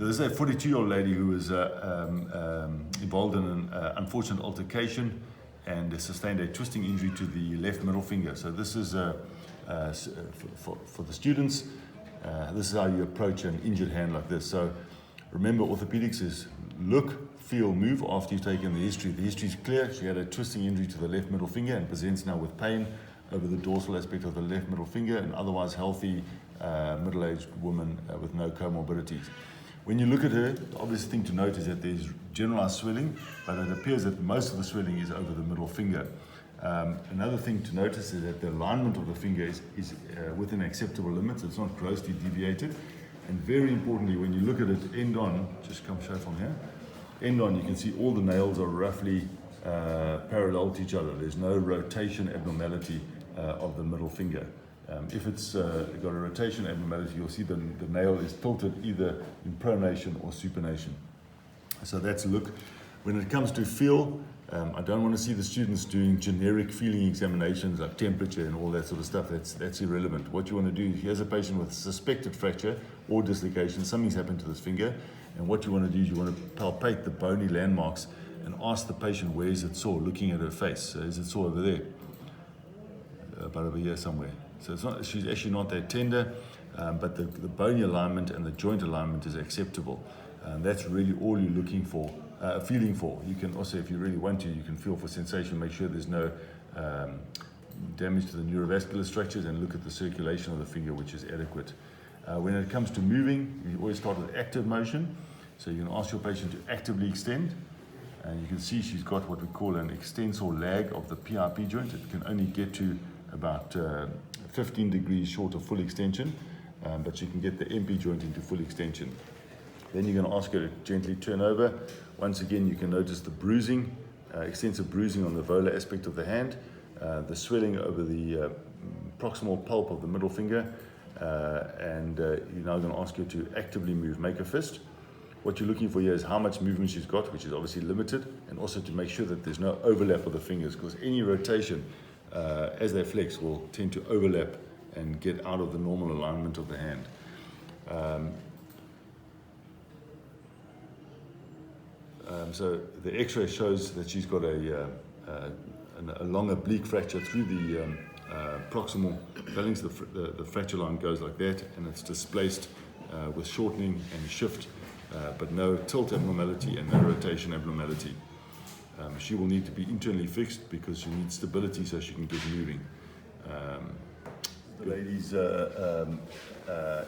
There's a 42-year-old lady who was involved in an unfortunate altercation and sustained a twisting injury to the left middle finger. So this is for the students, this is how you approach an injured hand like this. So remember, orthopedics is look, feel, move after you've taken the history. The history is clear. She had a twisting injury to the left middle finger and presents now with pain over the dorsal aspect of the left middle finger, and otherwise healthy middle-aged woman with no comorbidities. When you look at her, the obvious thing to note is that there's generalized swelling, but it appears that most of the swelling is over the middle finger. Another thing to notice is that the alignment of the finger is within acceptable limits. It's not grossly deviated. And very importantly, when you look at it end on, just come show from here, end on, you can see all the nails are roughly parallel to each other. There's no rotation abnormality of the middle finger. If it's got a rotation abnormality, you'll see the nail is tilted either in pronation or supination. So that's look. When it comes to feel, I don't want to see the students doing generic feeling examinations like temperature and all that sort of stuff. That's irrelevant. What you want to do, here's a patient with suspected fracture or dislocation, something's happened to this finger, and what you want to do is you want to palpate the bony landmarks and ask the patient, where is it sore, looking at her face. So is it sore over there? About over here somewhere. So it's not, she's actually not that tender, but the bony alignment and the joint alignment is acceptable. That's really all you're looking for, feeling for. You can also, if you really want to, you can feel for sensation, make sure there's no damage to the neurovascular structures, and look at the circulation of the finger, which is adequate. When it comes to moving, you always start with active motion. So you can ask your patient to actively extend, and you can see she's got what we call an extensor lag of the PIP joint. It can only get to about 15 degrees short of full extension, but you can get the MP joint into full extension. Then you're going to ask her to gently turn over. Once again, you can notice the bruising, extensive bruising on the volar aspect of the hand, the swelling over the proximal pulp of the middle finger, and you're now going to ask her to actively move, make a fist. What you're looking for here is how much movement she's got, which is obviously limited, and also to make sure that there's no overlap of the fingers, because any rotation as they flex will tend to overlap and get out of the normal alignment of the hand. So the x-ray shows that she's got a long oblique fracture through the proximal phalanx. The fracture line goes like that, and it's displaced with shortening and shift, but no tilt abnormality and no rotation abnormality. She will need to be internally fixed because she needs stability so she can get moving. The lady's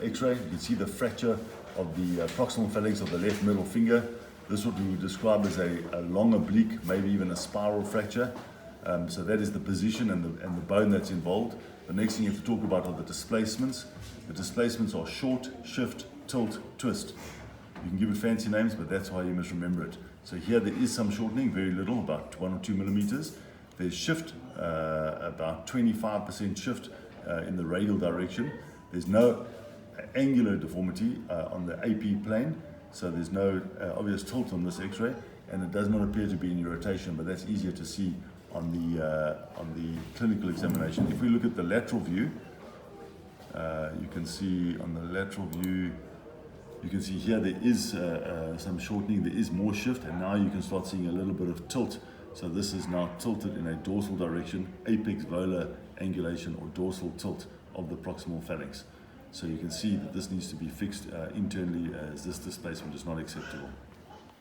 x-ray, you can see the fracture of the proximal phalanx of the left middle finger. This is what we would describe as a long oblique, maybe even a spiral fracture. So that is the position and the bone that's involved. The next thing you have to talk about are the displacements. The displacements are short, shift, tilt, twist. You can give it fancy names, but that's how you must remember it. So here there is some shortening, very little, about 1 or 2 millimeters. There's shift, about 25% shift in the radial direction. There's no angular deformity on the AP plane, so there's no obvious tilt on this x-ray, and it does not appear to be any rotation, but that's easier to see on the clinical examination. If we look at the lateral view, you can see on the lateral view, you can see here there is some shortening, there is more shift, and now you can start seeing a little bit of tilt. So this is now tilted in a dorsal direction, apex volar angulation or dorsal tilt of the proximal phalanx. So you can see that this needs to be fixed internally, as this displacement is not acceptable.